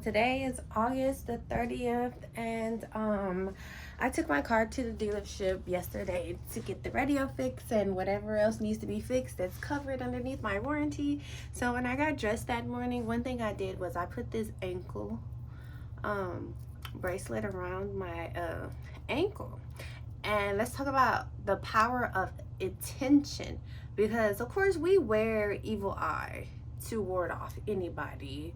today is August the 30th, and I took my car to the dealership yesterday to get the radio fixed and whatever else needs to be fixed that's covered underneath my warranty. So when I got dressed that morning, one thing I did was I put this ankle bracelet around my ankle. And let's talk about the power of intention, because of course we wear evil eye to ward off anybody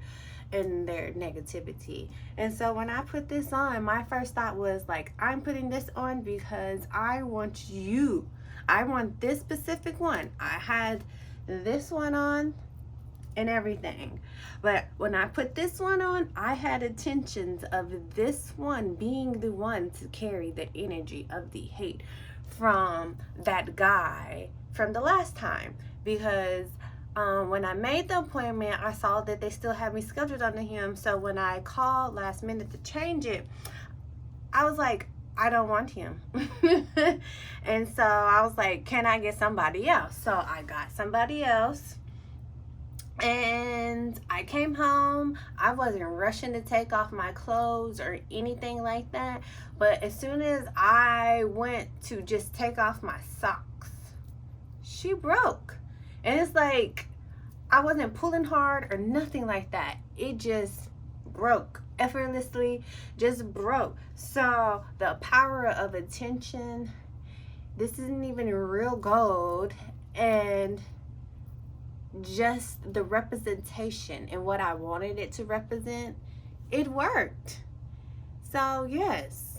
and their negativity. And so when I put this on, my first thought was like, I'm putting this on because I want you. I want this specific one. I had this one on and everything, but when I put this one on, I had intentions of this one being the one to carry the energy of the hate from that guy from the last time. Because when I made the appointment, I saw that they still had me scheduled under him. So when I called last minute to change it, I was like, I don't want him. And so I was like, can I get somebody else? So I got somebody else. And I came home. I wasn't rushing to take off my clothes or anything like that. But as soon as I went to just take off my socks, she broke. And it's like, I wasn't pulling hard or nothing like that. It just broke effortlessly, just broke. So the power of attention, this isn't even real gold, and just the representation and what I wanted it to represent, it worked. So yes,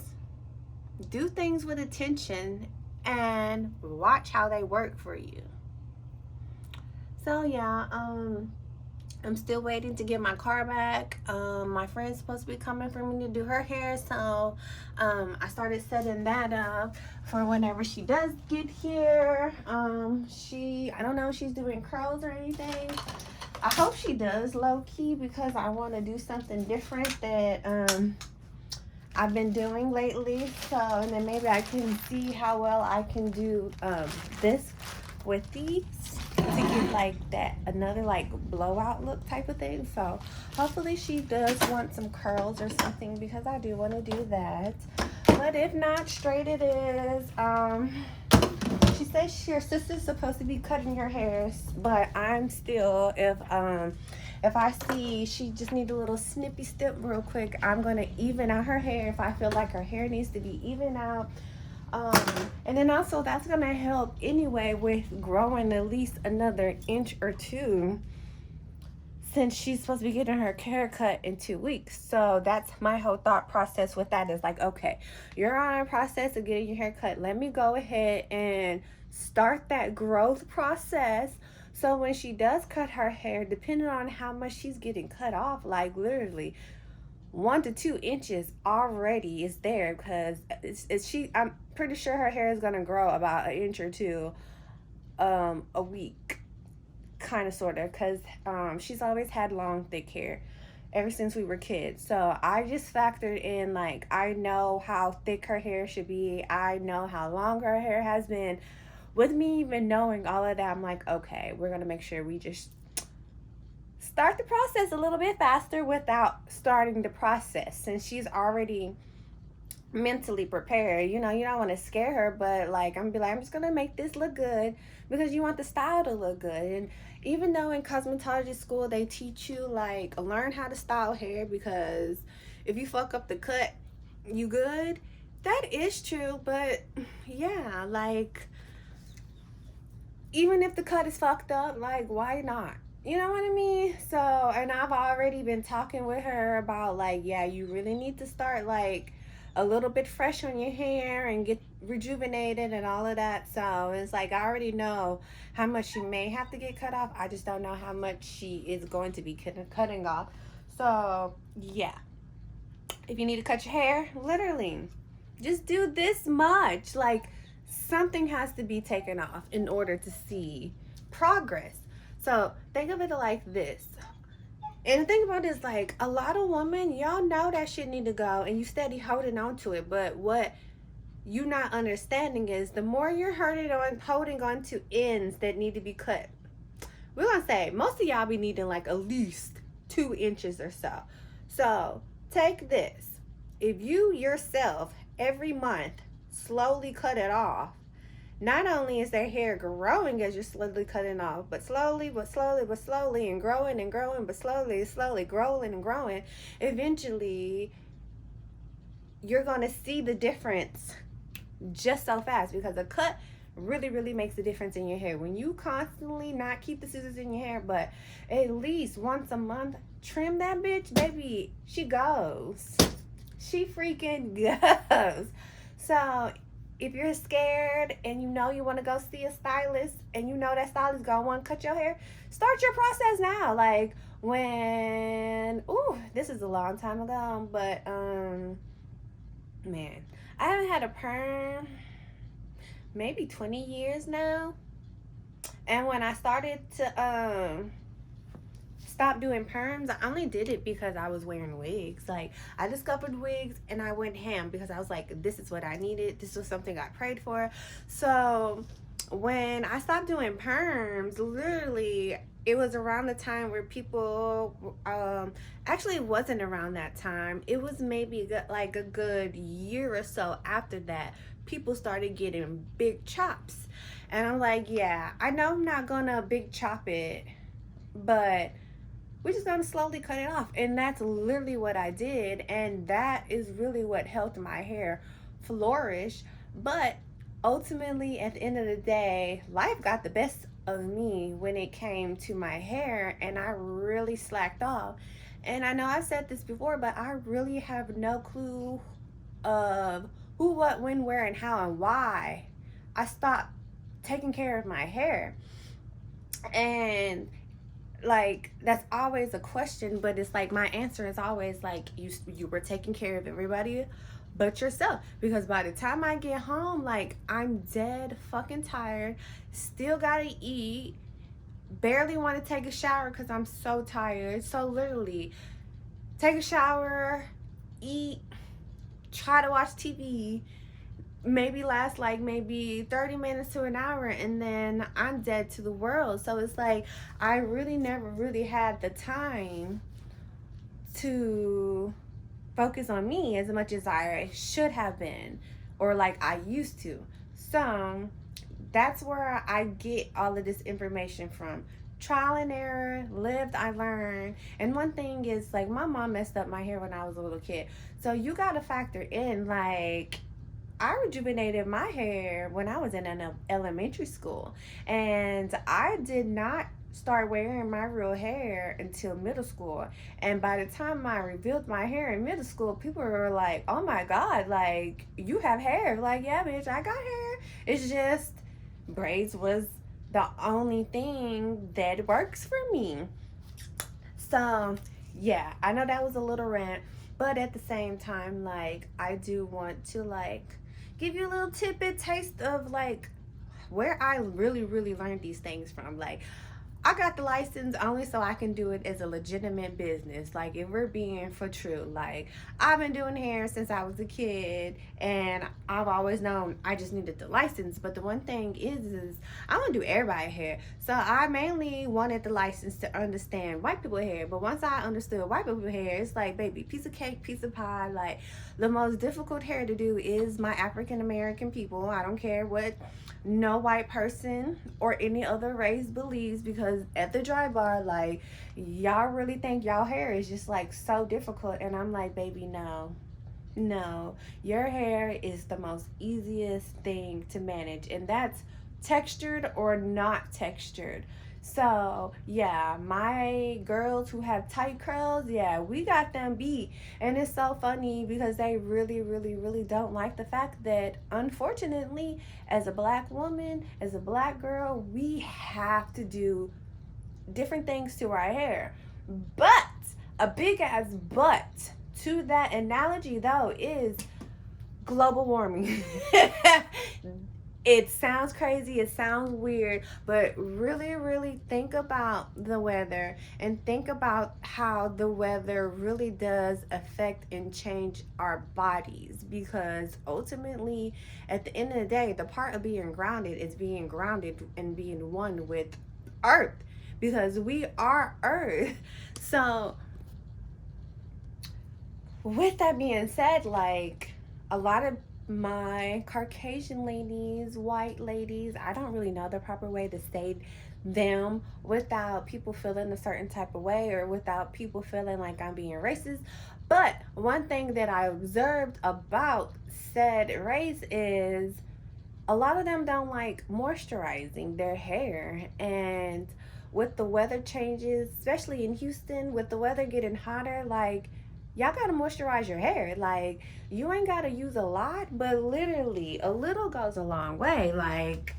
do things with attention and watch how they work for you. So yeah, I'm still waiting to get my car back. My friend's supposed to be coming for me to do her hair, so I started setting that up for whenever she does get here. I don't know if she's doing curls or anything. I hope she does, low-key, because I want to do something different that I've been doing lately. So, and then maybe I can see how well I can do this with these, to get like that another like blowout look type of thing. So hopefully she does want some curls or something, because I do want to do that. But if not, straight it is. She says her sister's supposed to be cutting her hair, but I'm still, if I see she just needs a little snippy snip real quick, I'm gonna even out her hair if I feel like her hair needs to be even out. And then also that's gonna help anyway with growing at least another inch or two, since she's supposed to be getting her hair cut in 2 weeks. So that's my whole thought process with that, is like, okay, you're on a process of getting your hair cut. Let me go ahead and start that growth process. So when she does cut her hair, depending on how much she's getting cut off, like literally 1 to 2 inches already is there, because I'm pretty sure her hair is gonna grow about 1 inch or 2 a week, kind of, sort of, because she's always had long thick hair ever since we were kids. So I just factored in, like, I know how thick her hair should be, I know how long her hair has been. With me even knowing all of that, I'm like, okay, we're gonna make sure we just start the process a little bit faster without starting the process, since she's already mentally prepared. You know, you don't want to scare her, but like, I'm just gonna make this look good, because you want the style to look good. And even though in cosmetology school they teach you like learn how to style hair, because if you fuck up the cut, you good. That is true, but yeah, like, even if the cut is fucked up, like, why not? You know what I mean? So, and I've already been talking with her about, like, yeah, you really need to start like a little bit fresh on your hair and get rejuvenated and all of that. So it's like, I already know how much she may have to get cut off. I just don't know how much she is going to be cutting off. So yeah, if you need to cut your hair, literally just do this much. Like, something has to be taken off in order to see progress. So think of it like this. And the thing about it is, like, a lot of women, y'all know that shit need to go, and you steady holding on to it. But what you not understanding is, the more you're holding on to ends that need to be cut, we're gonna say most of y'all be needing like at least 2 inches or so. So take this. If you yourself every month slowly cut it off, not only is their hair growing as you're slowly cutting off, but slowly, and growing and growing, but slowly, growing and growing, eventually you're going to see the difference just so fast, because a cut really makes a difference in your hair. When you constantly not keep the scissors in your hair, but at least once a month trim that bitch, baby, she goes. She freaking goes. So if you're scared and you know you want to go see a stylist and you know that stylist gonna want to cut your hair, start your process now. Like when, this is a long time ago, but man, I haven't had a perm maybe 20 years now. And when I started to stop doing perms, I only did it because I was wearing wigs. Like, I discovered wigs and I went ham because I was like, this is what I needed. This was something I prayed for. So when I stopped doing perms, literally it was around the time where people actually, it wasn't around that time. It was maybe like a good year or so after that, people started getting big chops. And I'm like, yeah, I know I'm not gonna big chop it, but we're just gonna slowly cut it off. And that's literally what I did, and that is really what helped my hair flourish. But ultimately, at the end of the day, life got the best of me when it came to my hair, and I really slacked off. And I know I've said this before, but I really have no clue of who, what, when, where, and how, and why I stopped taking care of my hair. And like, that's always a question, but it's like my answer is always like, you were taking care of everybody but yourself. Because by the time I get home, like, I'm dead fucking tired, still gotta eat, barely want to take a shower because I'm so tired. So literally, take a shower, eat, try to watch TV, maybe last like maybe 30 minutes to an hour, and then I'm dead to the world. So it's like I really never really had the time to focus on me as much as I should have been, or like I used to. So that's where I get all of this information from. Trial and error, lived, I learned. And one thing is, like, my mom messed up my hair when I was a little kid. So you gotta factor in, like, I rejuvenated my hair when I was in an elementary school, and I did not start wearing my real hair until middle school. And by the time I revealed my hair in middle school, people were like, oh my god, like, you have hair. Like, yeah, bitch, I got hair. It's just braids was the only thing that works for me. So yeah, I know that was a little rant, but at the same time, like, I do want to, like, give you a little tidbit taste of, like, where I really learned these things from. Like, I got the license only so I can do it as a legitimate business. Like, if we're being for true, like, I've been doing hair since I was a kid, and I've always known I just needed the license. But the one thing is I want to do everybody's hair. So I mainly wanted the license to understand white people's hair. But once I understood white people's hair, it's like, baby, piece of cake, piece of pie. Like, the most difficult hair to do is my African American people. I don't care what no white person or any other race believes, because at the dry bar, like, y'all really think y'all hair is just like so difficult. And I'm like, baby, no, your hair is the most easiest thing to manage, and that's textured or not textured. So yeah, my girls who have tight curls, yeah, we got them beat. And it's so funny because they really don't like the fact that, unfortunately, as a black woman, as a black girl, we have to do different things to our hair. But a big ass but to that analogy, though, is global warming. It sounds crazy, it sounds weird, but really think about the weather, and think about how the weather really does affect and change our bodies. Because ultimately, at the end of the day, the part of being grounded is being grounded and being one with Earth, because we are Earth. So with that being said, like, a lot of my Caucasian ladies, white ladies, I don't really know the proper way to say them without people feeling a certain type of way or without people feeling like I'm being racist. But one thing that I observed about said race is a lot of them don't like moisturizing their hair. And with the weather changes, especially in Houston, with the weather getting hotter, like, y'all gotta moisturize your hair. Like, you ain't gotta use a lot, but literally a little goes a long way. Like,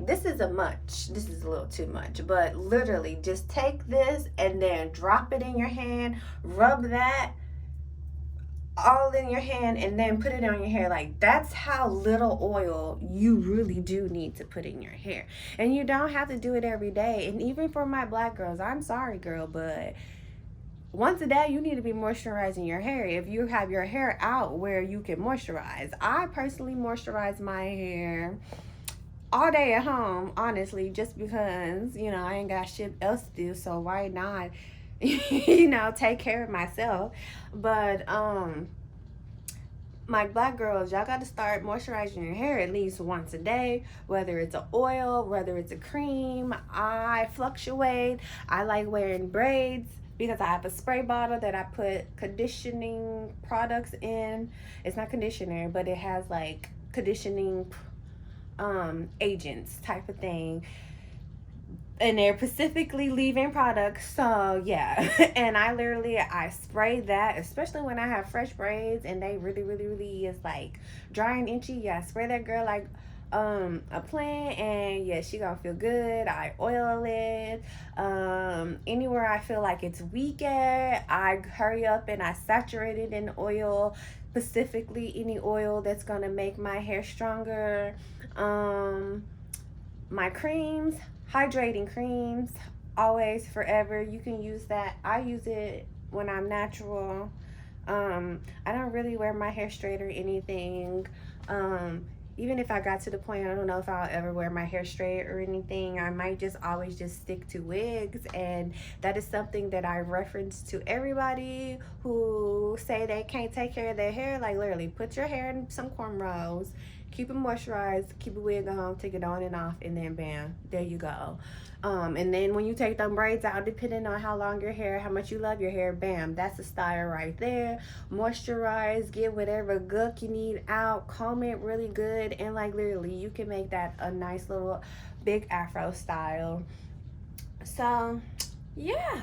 this is a little too much, but literally just take this and then drop it in your hand, rub that all in your hand, and then put it on your hair. Like, that's how little oil you really do need to put in your hair. And you don't have to do it every day. And even for my black girls, I'm sorry, girl, but once a day you need to be moisturizing your hair if you have your hair out where you can moisturize. I personally moisturize my hair all day at home, honestly, just because, you know, I ain't got shit else to do, so why not take care of myself. But my black girls, y'all got to start moisturizing your hair at least once a day, whether it's an oil, whether it's a cream. I fluctuate. I like wearing braids because I have a spray bottle that I put conditioning products in. It's not conditioner, but it has like conditioning agents type of thing, and they're specifically leave-in products. So yeah, and I spray that, especially when I have fresh braids and they really is like dry and itchy. Yeah, I spray that girl like a plant, and yeah, she gonna feel good. I oil it. Anywhere I feel like it's weaker, I hurry up and I saturate it in oil, specifically any oil that's gonna make my hair stronger. My creams, hydrating creams, always, forever. You can use that. I use it when I'm natural. I don't really wear my hair straight or anything. Even if I got to the point, I don't know if I'll ever wear my hair straight or anything. I might just always just stick to wigs. And that is something that I reference to everybody who say they can't take care of their hair. Like, literally, put your hair in some cornrows, keep it moisturized, keep a wig on, take it on and off, and then bam, there you go. And then when you take them braids out, depending on how long your hair, how much you love your hair, bam, that's a style right there. Moisturize, get whatever gook you need out, comb it really good, and like literally you can make that a nice little big afro style. So yeah,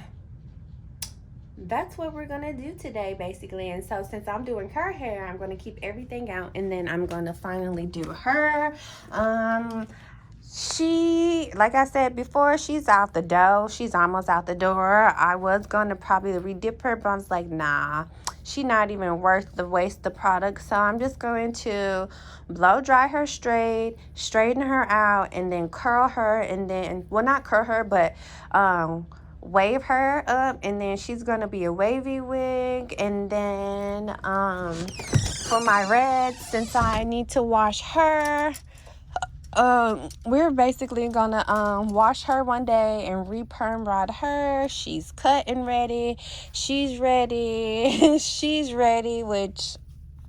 that's what we're gonna do today basically. And so since I'm doing her hair, I'm gonna keep everything out, and then I'm gonna finally do her. She, like I said before, she's out the door. She's almost out the door. I was gonna probably redip her, but I was like, nah, she not even worth the waste of product. So I'm just going to blow dry her straight, straighten her out, and then curl her, and then, well, not curl her, but wave her up, and then she's gonna be a wavy wig. And then for my reds, since I need to wash her, we're basically gonna wash her one day and re-perm rod her. She's cut and ready. She's ready. She's ready, which,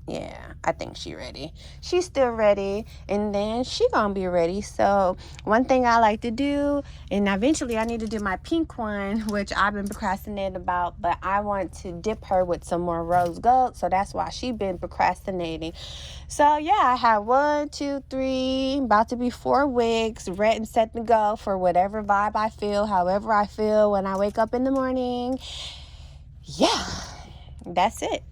yeah, I think she's ready. She's still ready, and then she gonna be ready. So one thing I like to do, and eventually I need to do my pink one, which I've been procrastinating about, but I want to dip her with some more rose gold, so that's why she's been procrastinating. So yeah, I have 1, 2, 3, about to be 4 wigs ready and set to go for whatever vibe I feel, however I feel when I wake up in the morning. Yeah, that's it.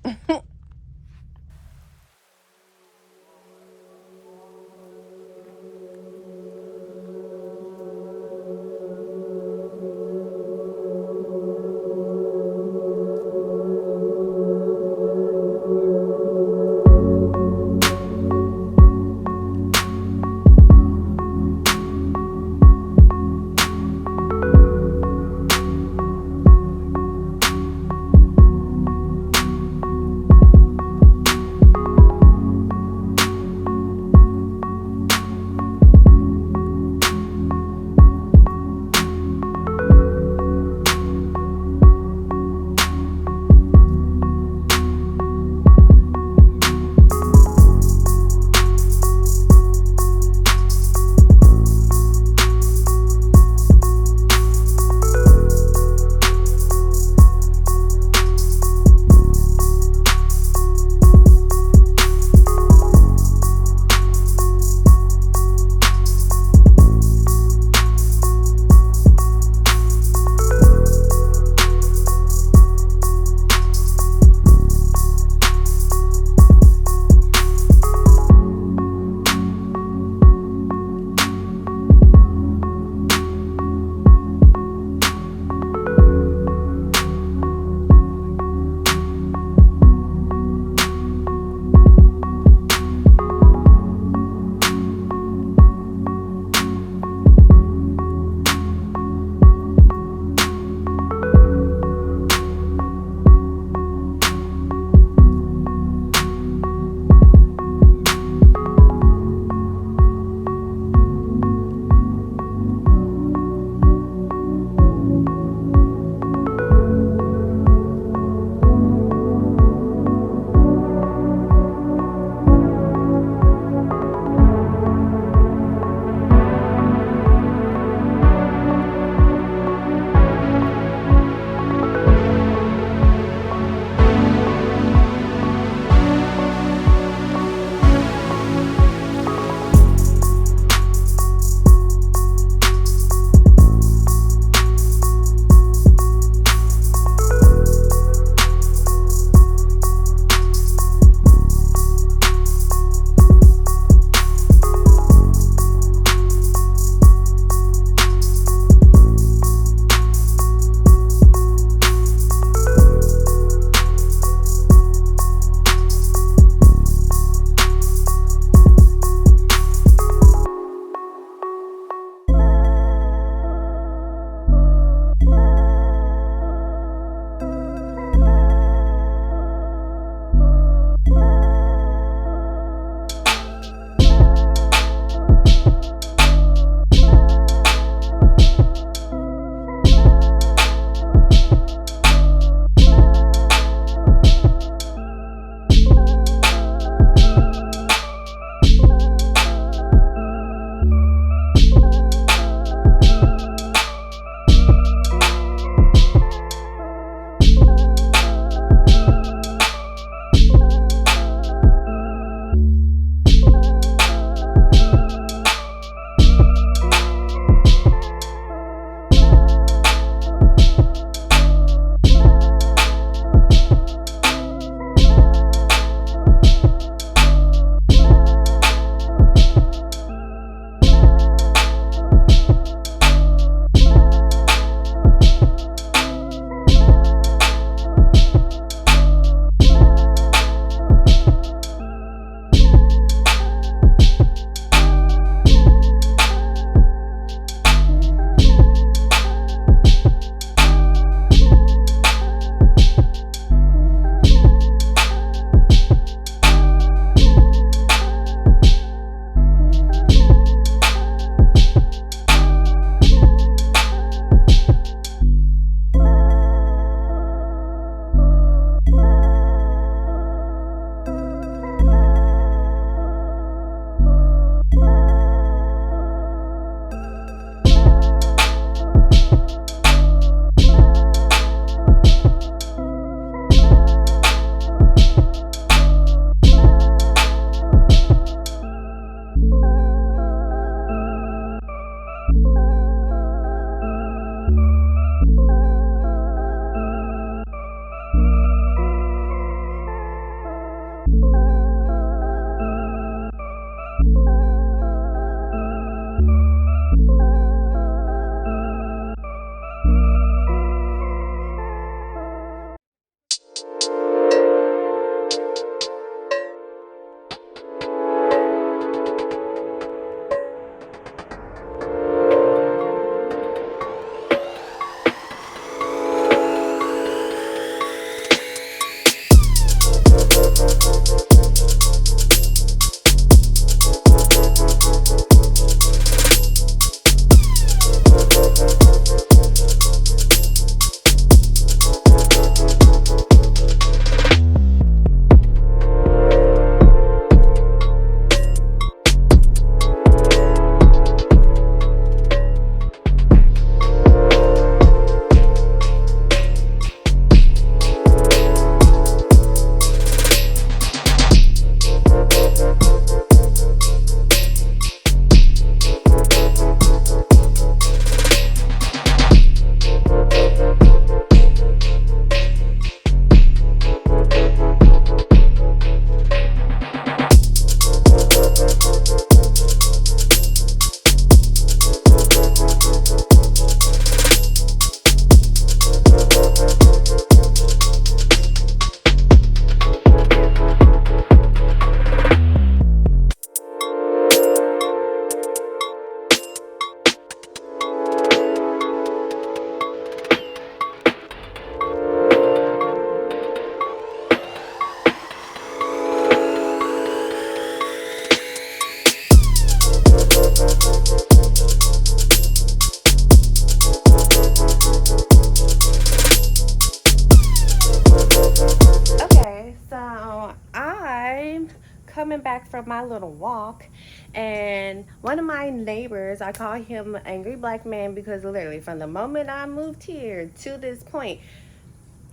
back from my little walk, and one of my neighbors, I call him Angry Black Man because literally from the moment I moved here to this point,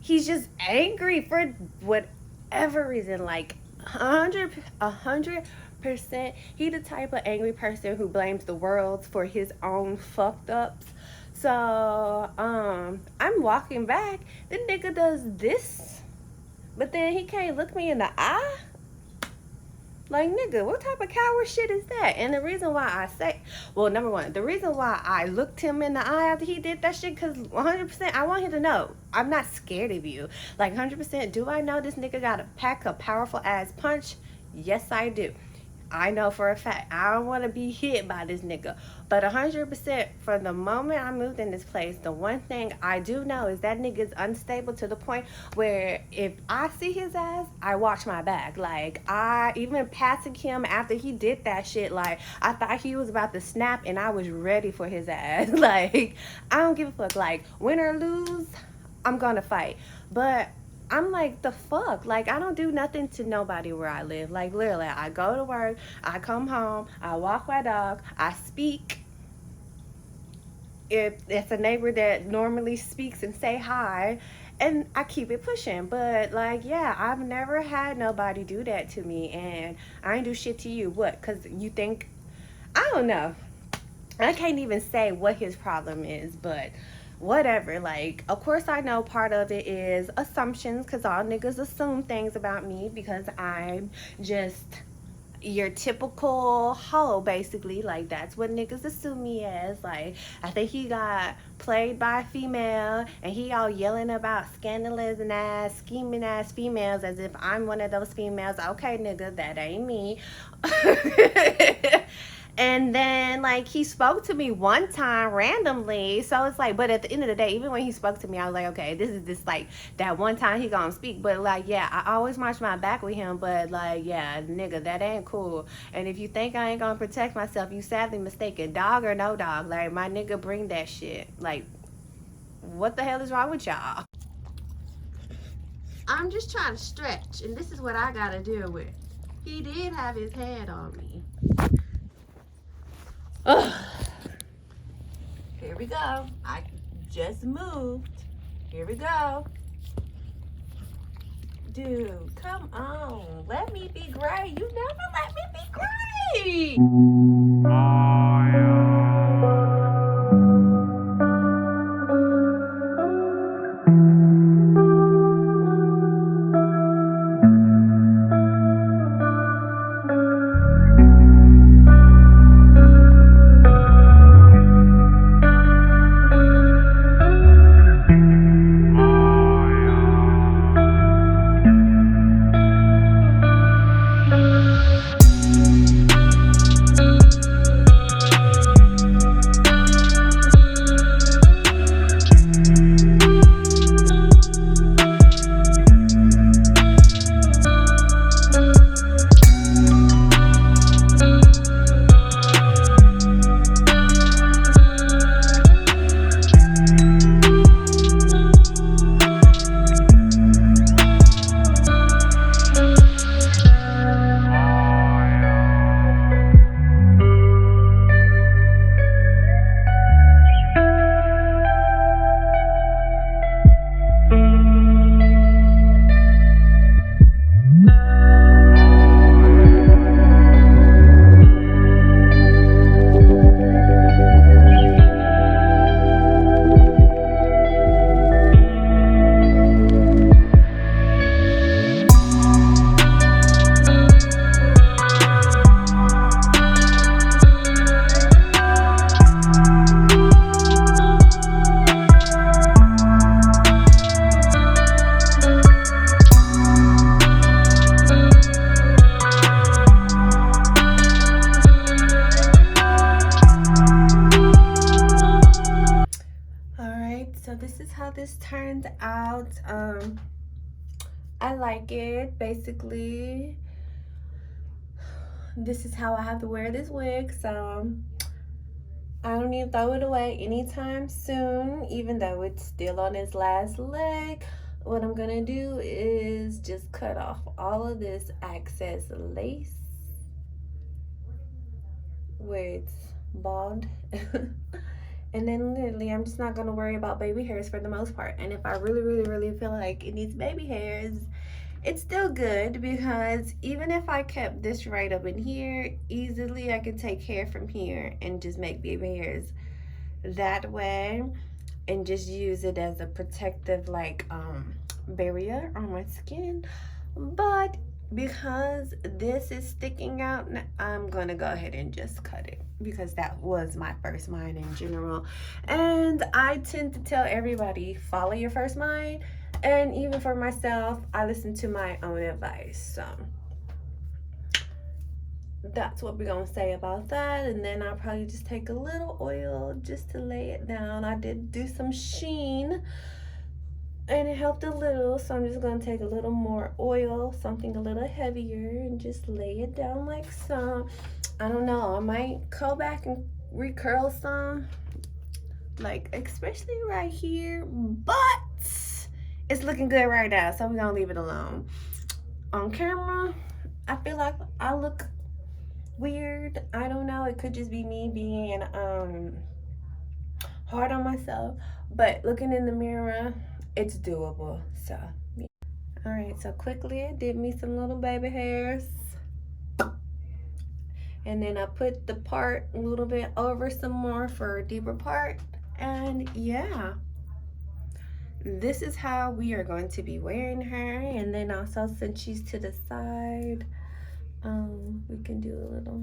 he's just angry for whatever reason. Like 100%, he the type of angry person who blames the world for his own fucked ups. So I'm walking back, the nigga does this, but then he can't look me in the eye. Like, nigga, what type of coward shit is that? And the reason why I say, well, number one, the reason why I looked him in the eye after he did that shit, because 100%, I want him to know, I'm not scared of you. Like, 100%, do I know this nigga got to pack a powerful ass punch? Yes, I do. I know for a fact. I don't want to be hit by this nigga. But 100%, from the moment I moved in this place, the one thing I do know is that nigga's unstable to the point where if I see his ass, I watch my back. Like, I even passing him after he did that shit, like, I thought he was about to snap and I was ready for his ass. Like, I don't give a fuck. Like, win or lose, I'm gonna fight. But I'm like, the fuck? Like, I don't do nothing to nobody where I live. Like, literally, I go to work, I come home, I walk my dog, I speak. If it's a neighbor that normally speaks and say hi, and I keep it pushing. But, like, yeah, I've never had nobody do that to me, and I ain't do shit to you. What? Because you think, I don't know. I can't even say what his problem is, but whatever. Like, of course I know part of it is assumptions, because all niggas assume things about me because I'm just your typical hoe, basically. Like, that's what niggas assume me as. Like, I think he got played by a female and he all yelling about scandalous and ass scheming ass females as if I'm one of those females. Okay, nigga, that ain't me. And then, like, he spoke to me one time randomly. So it's like, but at the end of the day, even when he spoke to me, I was like, okay, this is just like that one time he gonna speak. But, like, yeah, I always watch my back with him. But, like, yeah, nigga, that ain't cool. And if you think I ain't gonna protect myself, you sadly mistaken. Dog or no dog. Like, my nigga, bring that shit. Like, what the hell is wrong with y'all? I'm just trying to stretch. And this is what I gotta deal with. He did have his head on me. Ugh. Here we go. I just moved. Here we go. Dude, come on. Let me be great. You never let me be great. This turned out. I like it. Basically, this is how I have to wear this wig, so I don't need to throw it away anytime soon, even though it's still on its last leg. What I'm gonna do is just cut off all of this excess lace with bald. And then literally I'm just not gonna worry about baby hairs for the most part. And if I really feel like it needs baby hairs, it's still good, because even if I kept this right up in here, easily I could take hair from here and just make baby hairs that way, and just use it as a protective like barrier on my skin. But because this is sticking out, I'm gonna go ahead and just cut it, because that was my first mind in general. And I tend to tell everybody, follow your first mind. And even for myself, I listen to my own advice. So that's what we're gonna say about that. And then I'll probably just take a little oil just to lay it down. I did do some sheen and it helped a little, so I'm just gonna take a little more oil, something a little heavier, and just lay it down like so. I don't know, I might go back and recurl some, like especially right here, but it's looking good right now, so we're gonna leave it alone. On camera, I feel like I look weird. I don't know, it could just be me being hard on myself, but looking in the mirror, it's doable. So yeah. All right, so quickly I did me some little baby hairs, and then I put the part a little bit over some more for a deeper part. And yeah, this is how we are going to be wearing her. And then also, since she's to the side, we can do a little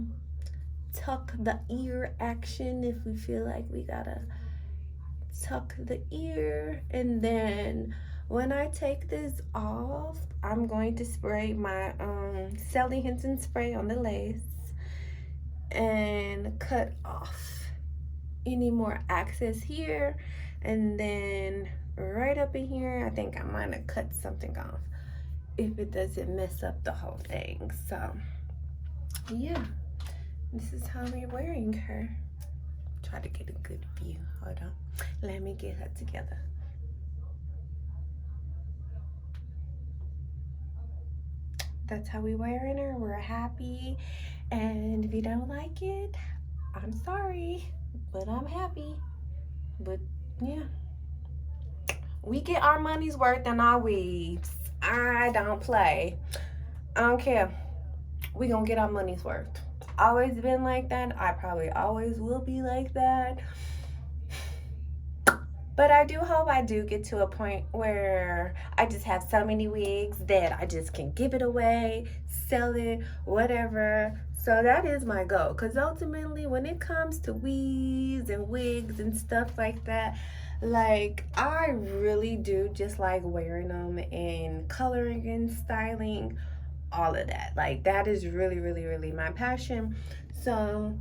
tuck the ear action if we feel like we gotta tuck the ear. And then when I take this off, I'm going to spray my Sally Hinton spray on the lace and cut off any more excess here. And then right up in here, I think I might have cut something off if it doesn't mess up the whole thing. So yeah, this is how we're wearing her. Try to get a good view. Hold on, let me get her together. That's how we wearing her. We're happy, and if you don't like it, I'm sorry, but I'm happy. But yeah, we get our money's worth in our weaves. I don't play. I don't care. We gonna get our money's worth. Always been like that. I probably always will be like that. But I do hope I do get to a point where I just have so many wigs that I just can give it away, sell it, whatever. So that is my goal. Because ultimately, when it comes to weaves and wigs and stuff like that, like, I really do just like wearing them and coloring and styling, all of that. Like, that is really my passion. So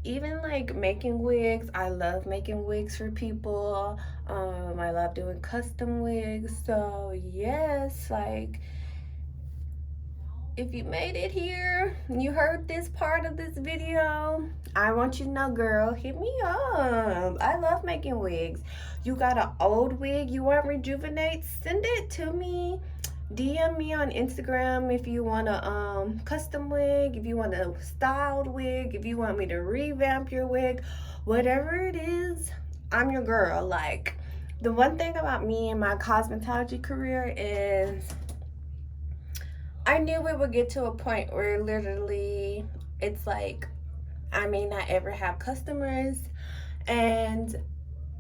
even like making wigs, I love making wigs for people. I love doing custom wigs. So yes, like, if you made it here, you heard this part of this video, I want you to know, girl, hit me up. I love making wigs. You got an old wig you want rejuvenate, send it to me. DM me on Instagram if you want a custom wig, if you want a styled wig, if you want me to revamp your wig, whatever it is, I'm your girl. Like, the one thing about me and my cosmetology career is I knew we would get to a point where literally it's like I may not ever have customers, and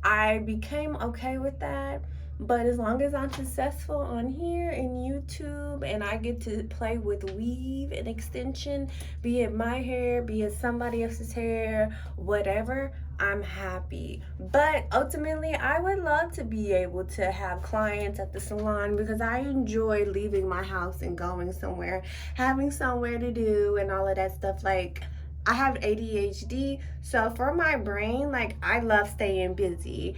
I became okay with that. But as long as I'm successful on here in YouTube and I get to play with weave and extension, be it my hair, be it somebody else's hair, whatever, I'm happy. But ultimately, I would love to be able to have clients at the salon, because I enjoy leaving my house and going somewhere, having somewhere to do and all of that stuff. Like, I have ADHD, so for my brain, like, I love staying busy.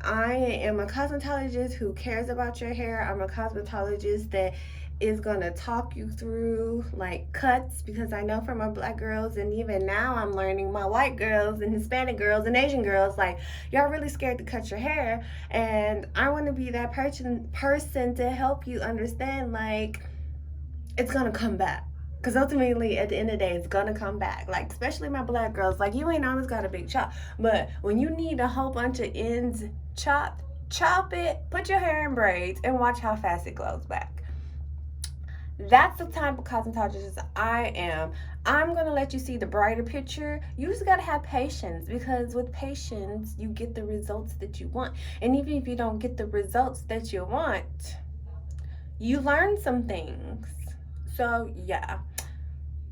I am a cosmetologist who cares about your hair. I'm a cosmetologist that is gonna talk you through like cuts, because I know from my Black girls, and even now I'm learning my white girls and Hispanic girls and Asian girls, like, y'all really scared to cut your hair, and I want to be that person to help you understand, like, it's gonna come back. Because ultimately, at the end of the day, it's gonna come back. Like, especially my black girls, like, you ain't always got a big chop. But when you need a whole bunch of ends chopped, chop it, put your hair in braids, and watch how fast it grows back. That's the type of cosmetologist I am. I'm gonna let you see the brighter picture. You just gotta have patience, because with patience, you get the results that you want. And even if you don't get the results that you want, you learn some things. So yeah,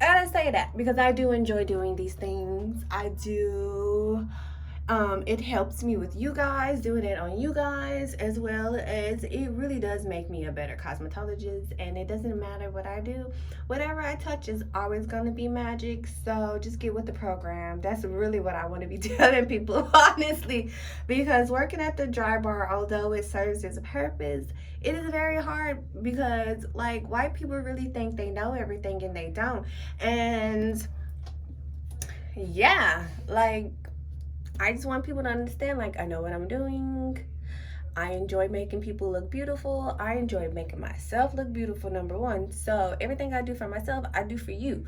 I gotta say that because I do enjoy doing these things. I do. It helps me with you guys, doing it on you guys, as well as it really does make me a better cosmetologist. And it doesn't matter what I do, whatever I touch is always going to be magic. So just get with the program. That's really what I want to be telling people, honestly, because working at the dry bar, although it serves its purpose, it is very hard because, like, white people really think they know everything and they don't. And yeah, like, I just want people to understand, like, I know what I'm doing. I enjoy making people look beautiful. I enjoy making myself look beautiful, number one. So everything I do for myself, I do for you.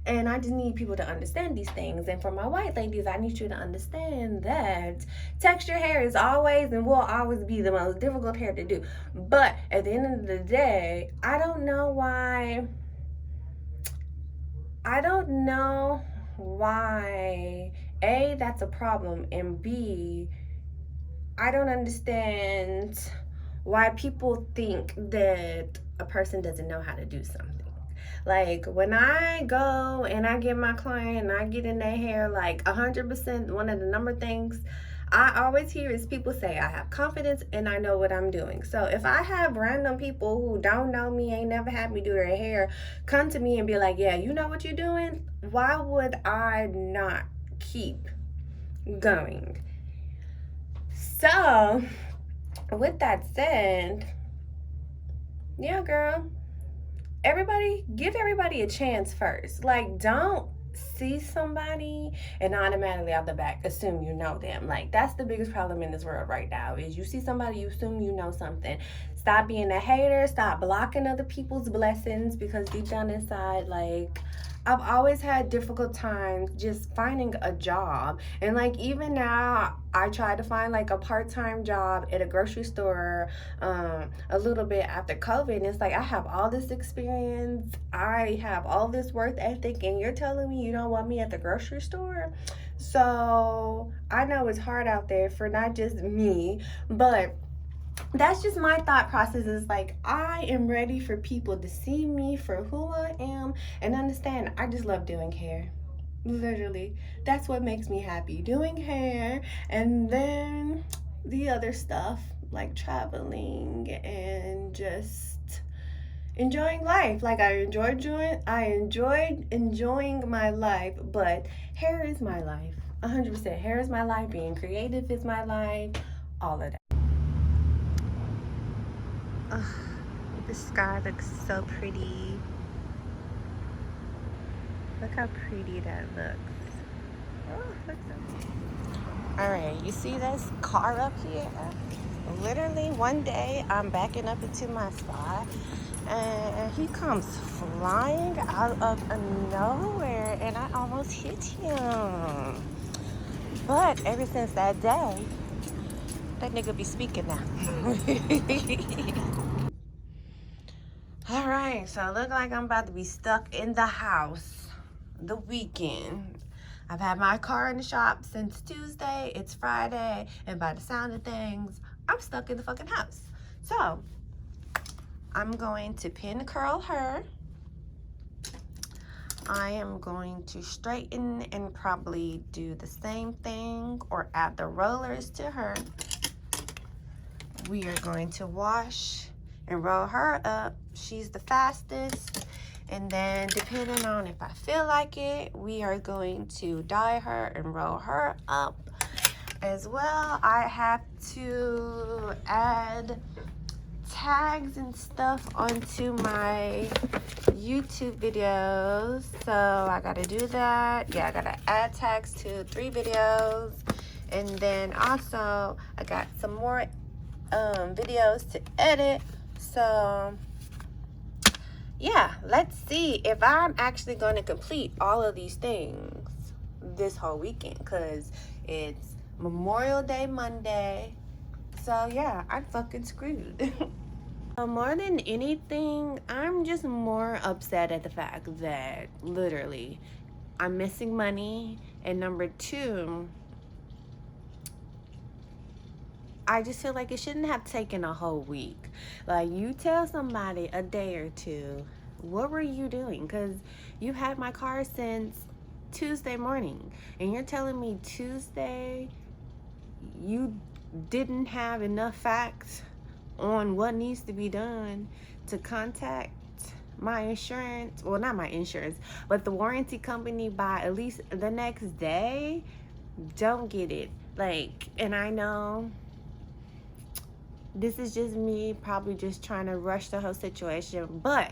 And I just need people to understand these things. And for my white ladies, I need you to understand that texture hair is always and will always be the most difficult hair to do. But at the end of the day, I don't know why A, that's a problem, and B, I don't understand why people think that a person doesn't know how to do something. Like, when I go and I get my client and I get in their hair, like 100%, one of the number things I always hear is people say, I have confidence and I know what I'm doing. So if I have random people who don't know me, ain't never had me do their hair, come to me and be like, yeah, you know what you're doing? Why would I not keep going? So with that said, yeah, girl, give everybody a chance first. Like, don't see somebody and automatically out the back assume you know them. Like, that's the biggest problem in this world right now, is you see somebody, you assume you know something. Stop being a hater. Stop blocking other people's blessings, because deep down inside, like, I've always had difficult times just finding a job. And like, even now, I try to find like a part-time job at a grocery store a little bit after COVID. And it's like, I have all this experience, I have all this work ethic, and you're telling me you don't want me at the grocery store? So I know it's hard out there for not just me, but that's just my thought process. Is like, I am ready for people to see me for who I am and understand I just love doing hair. Literally, that's what makes me happy, doing hair. And then the other stuff, like traveling and just enjoying life. Like, I enjoyed enjoying my life, but hair is my life. 100% hair is my life. Being creative is my life. All of that. Ugh, the sky looks so pretty. Look how pretty that looks. Oh, look so. Alright, you see this car up here? Literally one day I'm backing up into my spot and he comes flying out of nowhere and I almost hit him. But ever since that day, that nigga be speaking now. Alright, so it look like I'm about to be stuck in the house the weekend. I've had my car in the shop since Tuesday. It's Friday, and by the sound of things, I'm stuck in the fucking house. So I'm going to pin curl her. I am going to straighten and probably do the same thing or add the rollers to her. We are going to wash and roll her up. She's the fastest. And then depending on if I feel like it, we are going to dye her and roll her up as well. I have to add tags and stuff onto my YouTube videos, so I gotta do that. Yeah, I gotta add tags to 3 videos, and then also I got some more videos to edit. So yeah, let's see if I'm actually going to complete all of these things this whole weekend, because it's Memorial Day Monday. So yeah, I'm fucking screwed. More than anything, I'm just more upset at the fact that literally I'm missing money, and number two, I just feel like it shouldn't have taken a whole week. Like, you tell somebody a day or two, what were you doing? Because you had my car since Tuesday morning, and you're telling me Tuesday you didn't have enough facts on what needs to be done to contact my insurance, well, not my insurance, but the warranty company by at least the next day. Don't get it. Like, and I know this is just me probably just trying to rush the whole situation, but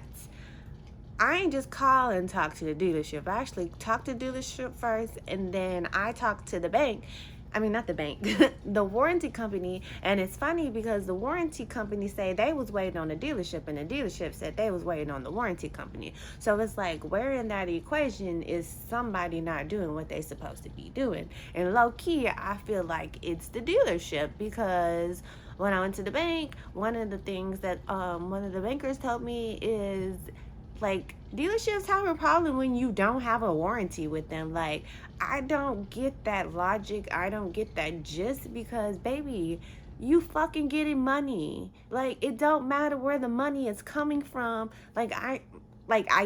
I ain't just call and talk to the dealership. I actually talked to the dealership first, and then I talked to the bank. I mean, not the bank, the warranty company. And it's funny because the warranty company say they was waiting on the dealership, and the dealership said they was waiting on the warranty company. So it's like, where in that equation is somebody not doing what they supposed to be doing? And low key, I feel like it's the dealership, because when I went to the bank, one of the things that one of the bankers told me is, like, dealerships have a problem when you don't have a warranty with them. Like, I don't get that logic. I don't get that, just because, baby, you fucking getting money. Like, it don't matter where the money is coming from. I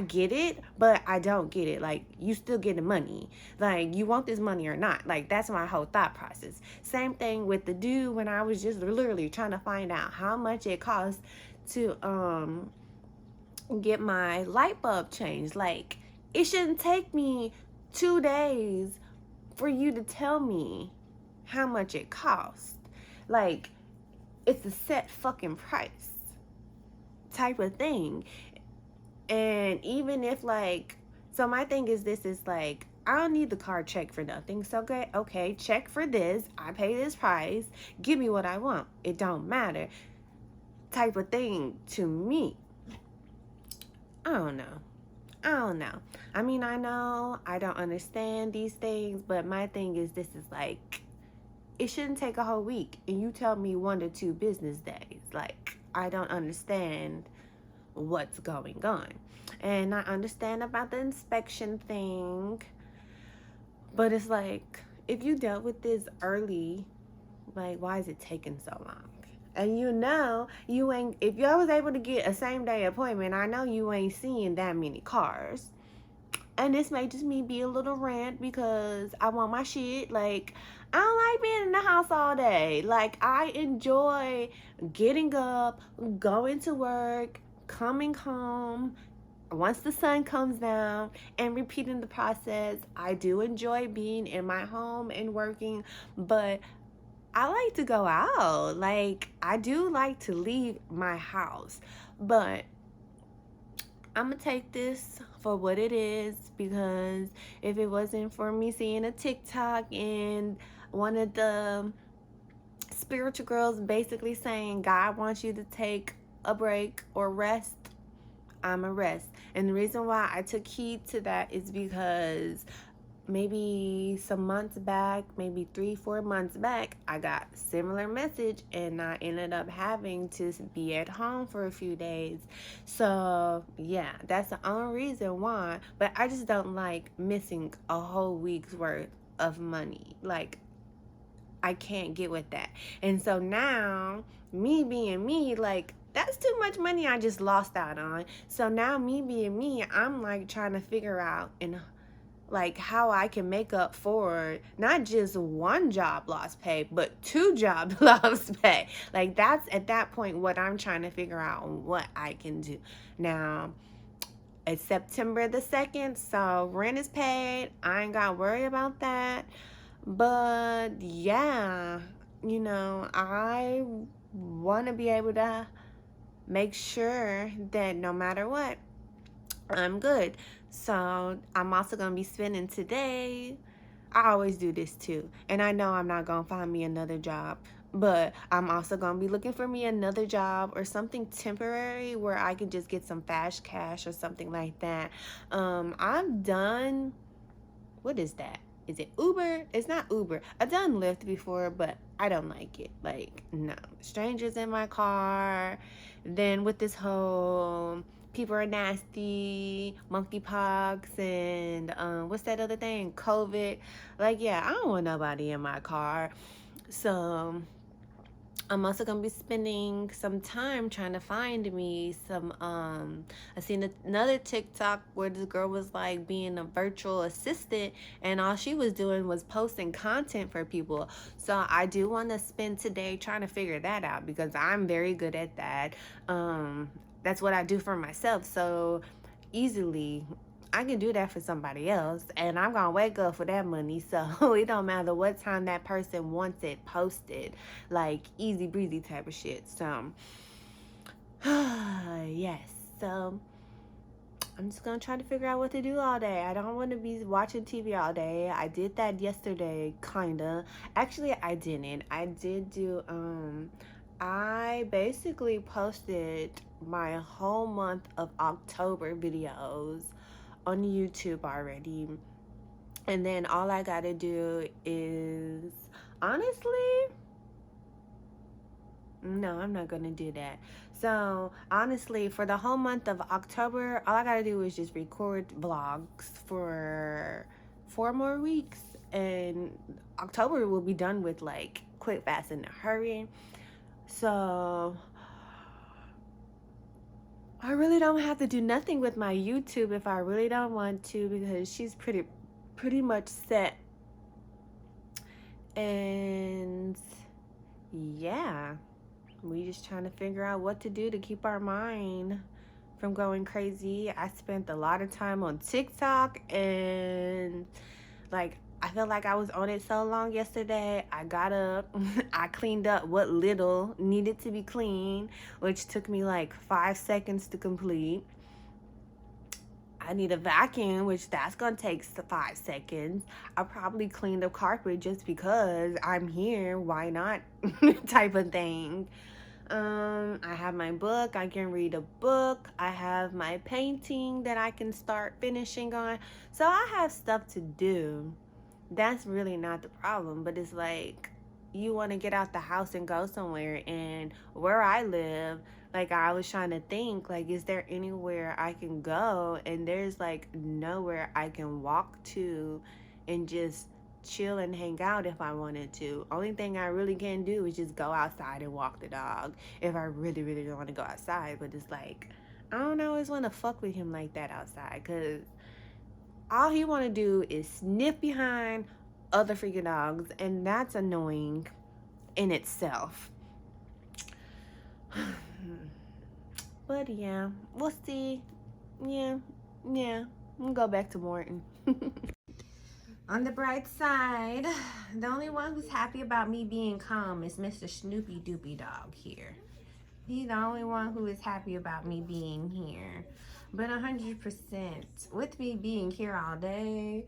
get it, but I don't get it. Like, you still getting money. Like, you want this money or not. Like, that's my whole thought process. Same thing with the dude when I was just literally trying to find out how much it costs to get my light bulb changed. Like, it shouldn't take me 2 days for you to tell me how much it costs. Like, it's a set fucking price type of thing. And even if, like, so my thing is, this is like, I don't need the car checked for nothing. So okay, check for this. I pay this price. Give me what I want. It don't matter. Type of thing to me. I don't know. I mean, I know I don't understand these things, but my thing is, this is like, it shouldn't take a whole week, and you tell me 1 to 2 business days. Like, I don't understand what's going on. And I understand about the inspection thing, but it's like, if you dealt with this early, like, why is it taking so long? And you know, you ain't, if I was able to get a same day appointment, I know you ain't seeing that many cars. And this may just me be a little rant, because I want my shit. Like, I don't like being in the house all day. Like, I enjoy getting up, going to work, coming home once the sun comes down, and repeating the process. I do enjoy being in my home and working, but I like to go out. Like, I do like to leave my house, but I'm gonna take this for what it is, because if it wasn't for me seeing a TikTok and one of the spiritual girls basically saying God wants you to take a break or rest, I'm a rest. And the reason why I took heed to that is because maybe some months back, maybe 3-4 months back, I got a similar message, and I ended up having to be at home for a few days. So yeah, that's the only reason why. But I just don't like missing a whole week's worth of money. Like, I can't get with that. And so now, me being me, like, that's too much money I just lost out on. So now, me being me, I'm like trying to figure out and like how I can make up for not just 1 job loss pay, but 2 job loss pay. Like, that's at that point what I'm trying to figure out on what I can do. Now, it's September the 2nd, so rent is paid. I ain't gotta worry about that. But yeah, you know, I want to be able to make sure that no matter what, I'm good. So I'm also going to be spending today. I always do this too. And I know I'm not going to find me another job But I'm also gonna be looking for me another job or something temporary where I can just get some fast cash or something like that. I'm done. What is that? Is it Uber? It's not Uber. I've done Lyft before, but I don't like it. Like, no. Strangers in my car. Then with this whole people are nasty, monkeypox, and what's that other thing? COVID. Like, yeah, I don't want nobody in my car. So I'm also gonna be spending some time trying to find me some I seen another TikTok where this girl was like being a virtual assistant, and all she was doing was posting content for people. So I do want to spend today trying to figure that out, because I'm very good at that. That's what I do for myself, so easily I can do that for somebody else, and I'm gonna wake up for that money. So it don't matter what time that person wants it posted, like easy breezy type of shit. So yes, so I'm just gonna try to figure out what to do all day. I don't want to be watching TV all day. I did that yesterday, kinda. Actually, I didn't. I did do I basically posted my whole month of October videos on YouTube already, and then all I gotta do is, honestly, no, I'm not gonna do that. So honestly, for the whole month of October, all I gotta do is just record vlogs for 4 more weeks, and October will be done with, like, quick, fast, in a hurry. So I really don't have to do nothing with my YouTube if I really don't want to, because she's pretty much set. And yeah, we just trying to figure out what to do to keep our mind from going crazy. I spent a lot of time on TikTok, and like, I feel like I was on it so long yesterday. I got up, I cleaned up what little needed to be cleaned, which took me like 5 seconds to complete. I need a vacuum, which that's gonna take 5 seconds. I probably cleaned the carpet just because I'm here, why not, type of thing. I have my book, I can read a book. I have my painting that I can start finishing on. So I have stuff to do. That's really not the problem, but it's like, you want to get out the house and go somewhere. And where I live, like, I was trying to think, like, is there anywhere I can go? And there's like nowhere I can walk to and just chill and hang out if I wanted to. Only thing I really can do is just go outside and walk the dog if I really don't want to go outside. But it's like, I don't always want to fuck with him like that outside, because all he want to do is sniff behind other freaking dogs, and that's annoying in itself. But yeah, we'll see. Yeah, I'm gonna go back to Morton. On the bright side, the only one who's happy about me being calm is Mr. Snoopy Doopy Dog here. He's the only one who is happy about me being here. But 100%, with me being here all day,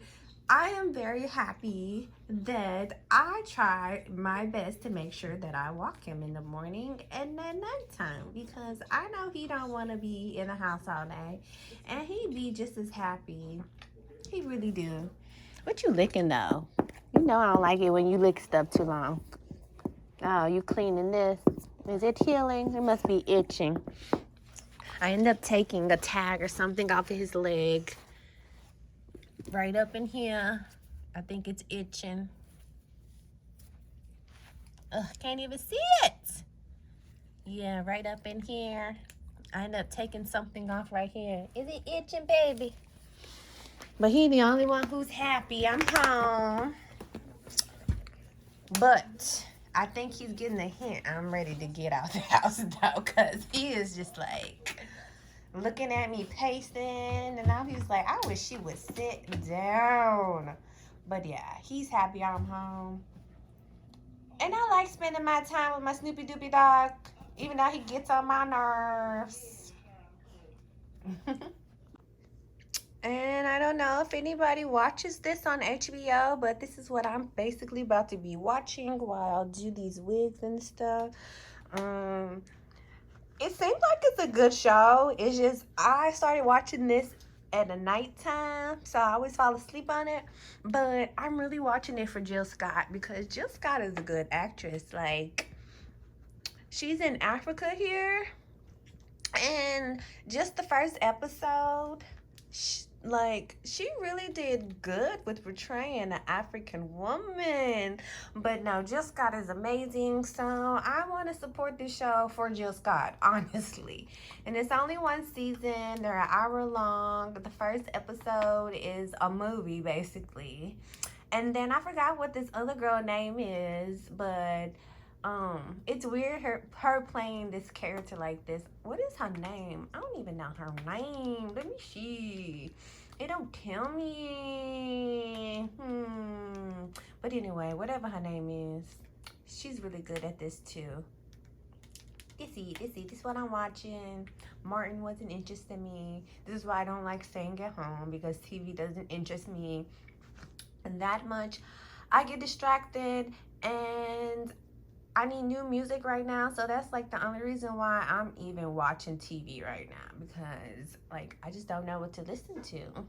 I am very happy that I try my best to make sure that I walk him in the morning and at nighttime, because I know he don't want to be in the house all day, and he be just as happy. He really do. What you licking though? You know I don't like it when you lick stuff too long. Oh, you cleaning this? Is it healing? It must be itching. I end up taking a tag or something off of his leg. Right up in here. I think it's itching. Ugh, can't even see it. Yeah, right up in here. I end up taking something off right here. Is it itching, baby? But he the only one who's happy. I'm home. But I think he's getting a hint I'm ready to get out the house though, because he is just like looking at me pacing, and now he's like, I wish she would sit down. But yeah, he's happy I'm home. And I like spending my time with my Snoopy Doopy dog, even though he gets on my nerves. And I don't know if anybody watches this on HBO, but this is what I'm basically about to be watching while I do these wigs and stuff. Um, it seems like it's a good show. It's just I started watching this at the nighttime, so I always fall asleep on it. But I'm really watching it for Jill Scott because Jill Scott is a good actress. Like, she's in Africa here, and just the first episode, she really did good with portraying an African woman. But no, Jill Scott is amazing, so I want to support this show for Jill Scott, honestly. And it's only one season. They're an hour long. The first episode is a movie, basically. And then I forgot what this other girl name is, but it's weird her playing this character like this. What is her name? I don't even know her name. Let me see. It don't tell me. But anyway, whatever her name is, she's really good at this too. This is what I'm watching. Martin wasn't interested in me. This is why I don't like staying at home, because TV doesn't interest me that much. I get distracted, and I need new music right now, so that's like the only reason why I'm even watching TV right now, because like I just don't know what to listen to.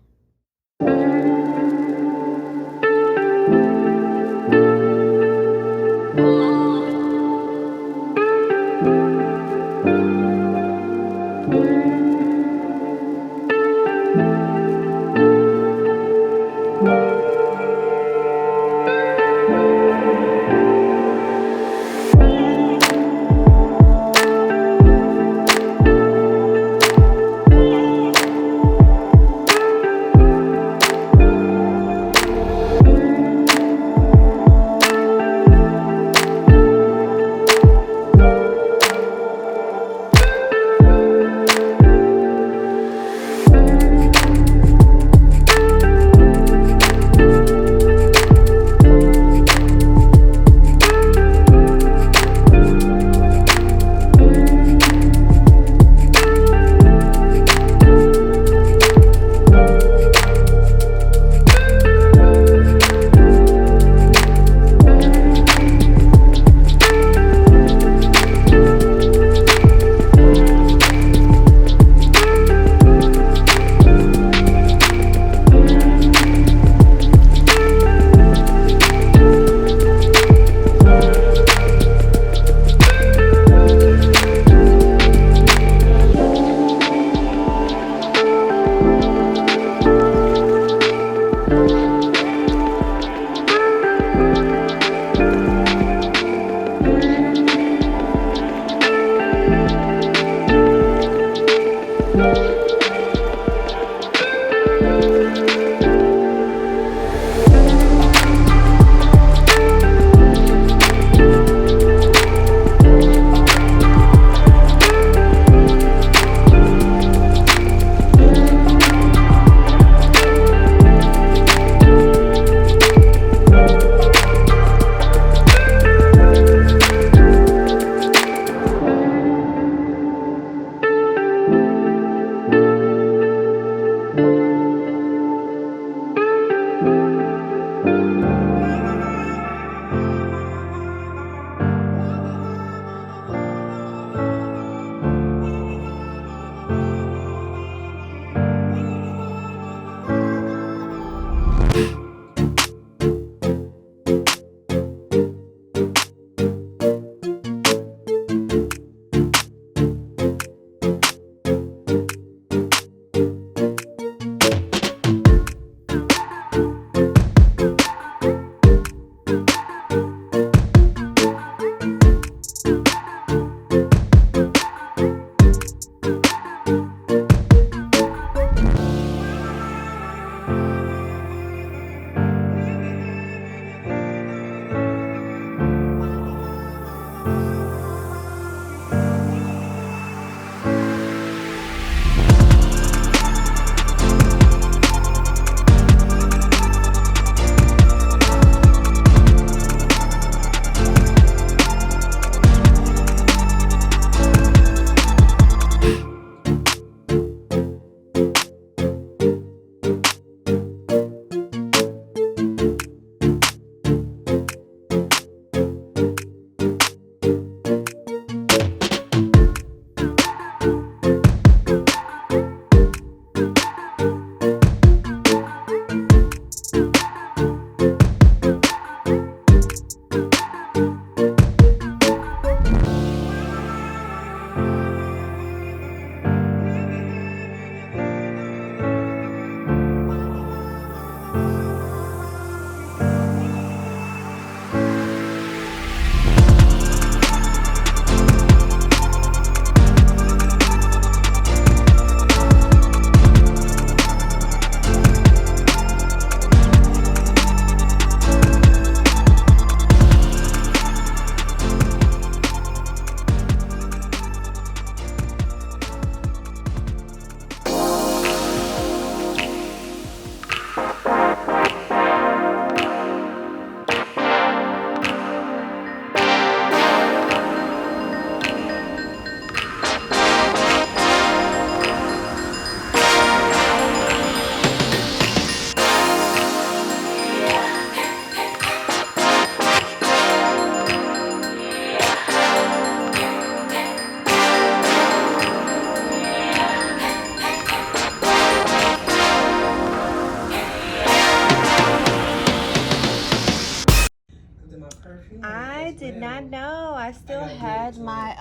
I did not know. I still had my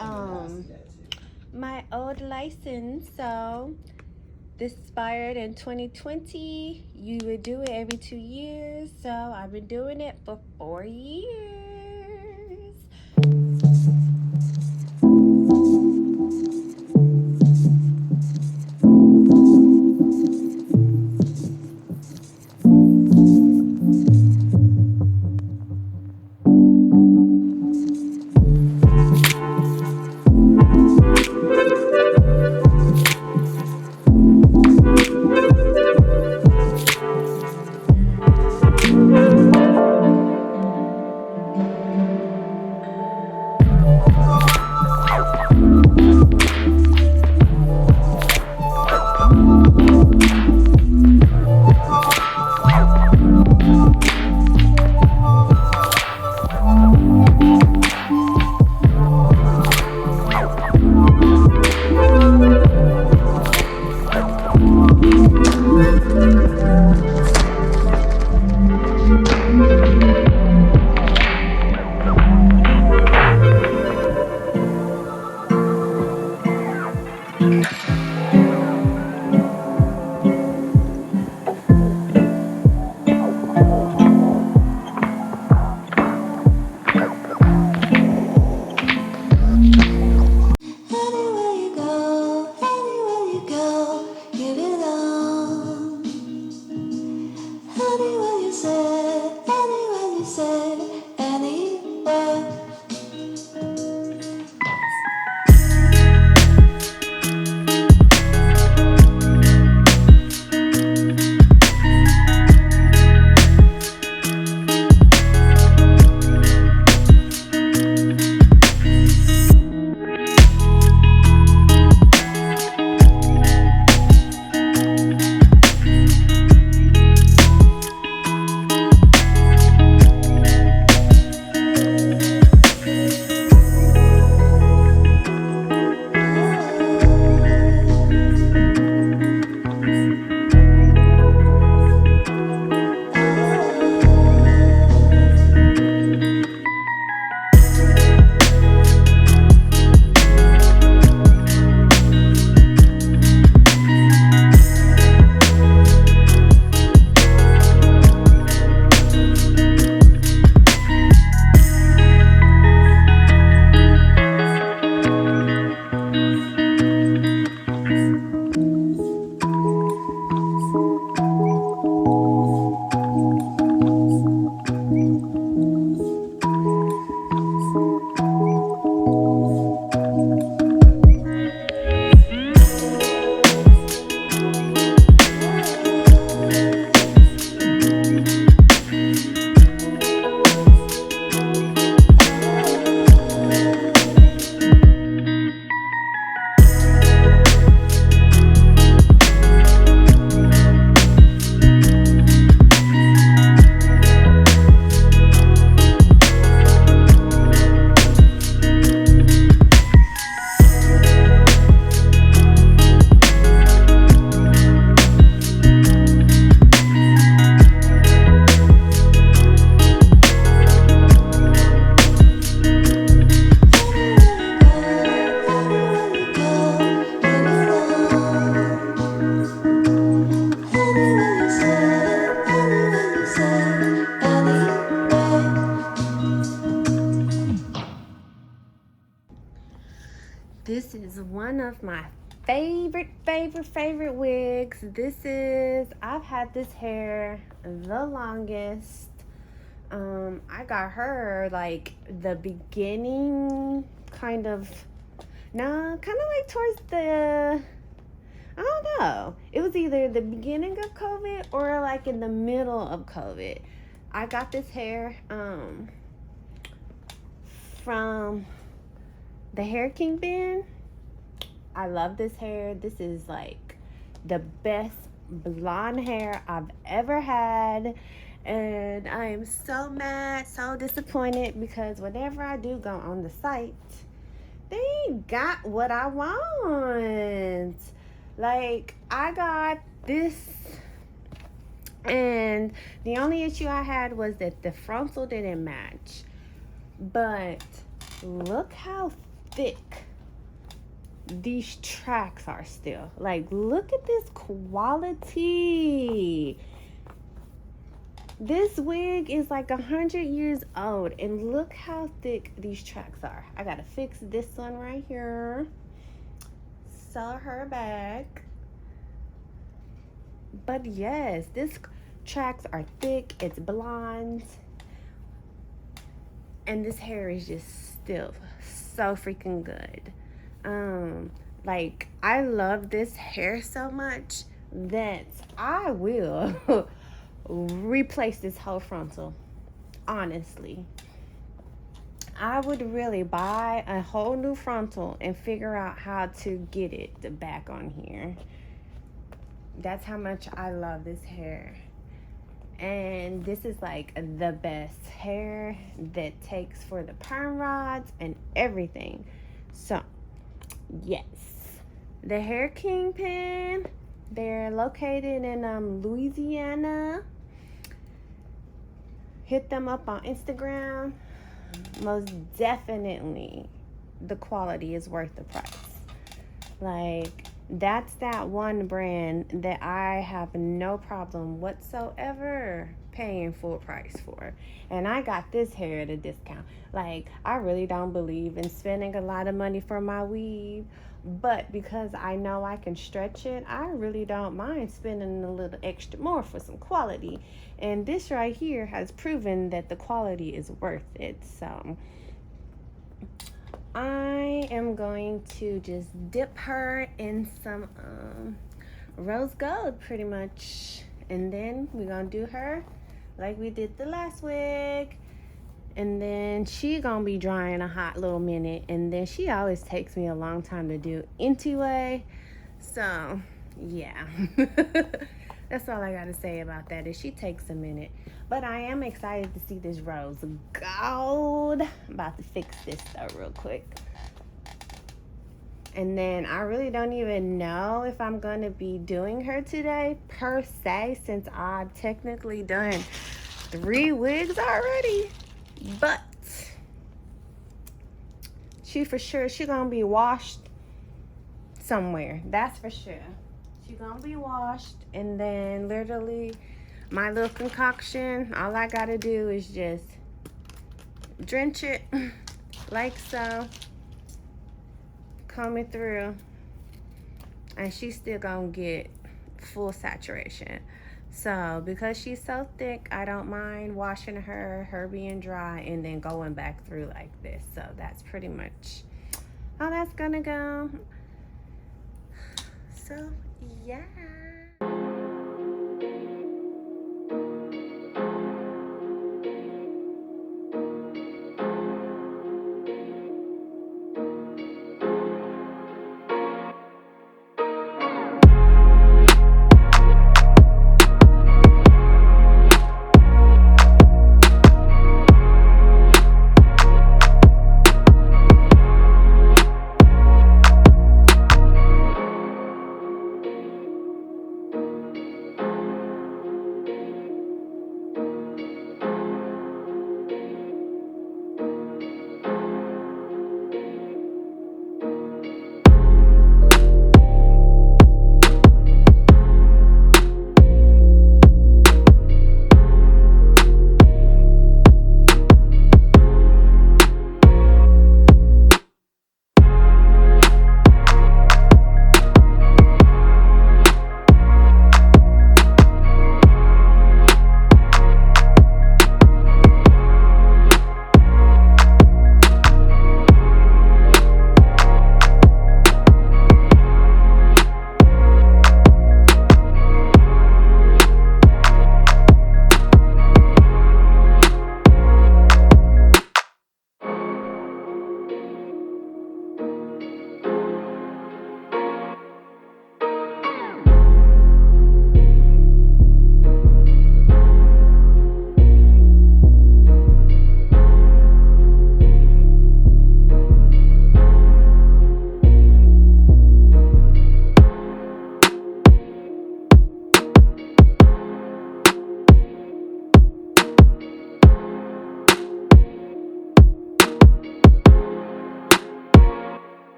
my old license, so this expired in 2020. You would do it every 2 years, so I've been doing it for 4 years. This is one of my favorite wigs. I've had this hair the longest. I got her like the beginning, kind of like towards the, I don't know. It was either the beginning of COVID or like in the middle of COVID. I got this hair from the Hair Kingpin. I love this hair. This is like the best blonde hair I've ever had. And I am so mad, so disappointed, because whenever I do go on the site, they ain't got what I want. Like, I got this, and the only issue I had was that the frontal didn't match. But look how thick these tracks are still. Like, look at this quality. This wig is like 100 years old, and look how thick these tracks are. I gotta fix this one right here. Sew her back. But yes, this tracks are thick. It's blonde, and this hair is just still so freaking good. Like, I love this hair so much that I will replace this whole frontal. Honestly, I would really buy a whole new frontal and figure out how to get it back on here. That's how much I love this hair. And this is like the best hair that takes for the perm rods and everything. So yes, the Hair Kingpin, they're located in Louisiana. Hit them up on Instagram. Most definitely the quality is worth the price. Like, that's that one brand that I have no problem whatsoever paying full price for. And I got this hair at a discount. Like, I really don't believe in spending a lot of money for my weave, but because I know I can stretch it, I really don't mind spending a little extra more for some quality. And this right here has proven that the quality is worth it. So I am going to just dip her in some rose gold pretty much, and then we're gonna do her like we did the last wig, and then she gonna be drying a hot little minute, and then she always takes me a long time to do anyway. So yeah. That's all I gotta say about that, is she takes a minute. But I am excited to see this rose gold. I'm about to fix this though real quick. And then I really don't even know if I'm gonna be doing her today per se, since I've technically done 3 wigs already. But she gonna be washed somewhere. That's for sure. She's gonna be washed, and then literally my little concoction, all I gotta do is just drench it like so, comb it through, and she's still gonna get full saturation. So because she's so thick, I don't mind washing her being dry, and then going back through like this. So that's pretty much how that's gonna go. So yeah.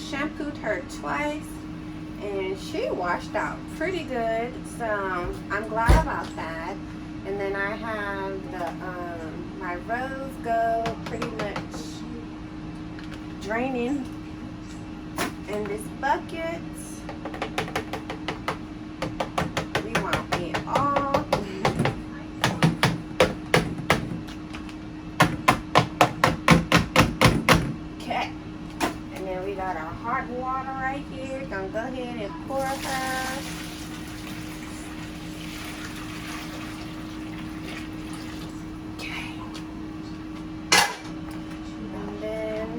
shampooed her twice, and she washed out pretty good, so I'm glad about that. And then I have the my rose gold pretty much draining in this bucket. We want it all. Okay. And then we got our hot water right here. Gonna go ahead and pour her. Okay. And then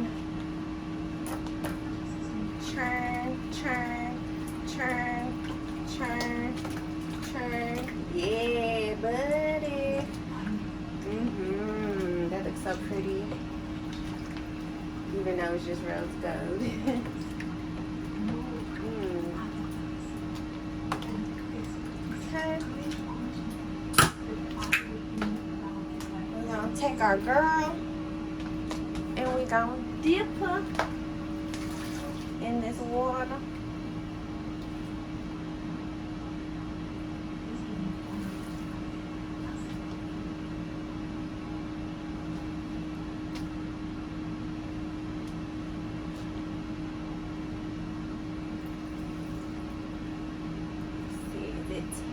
turn. Yeah, buddy. That looks so pretty. Even though it's just rose gold. Okay. We're gonna take our girl and we're gonna dip her in this water.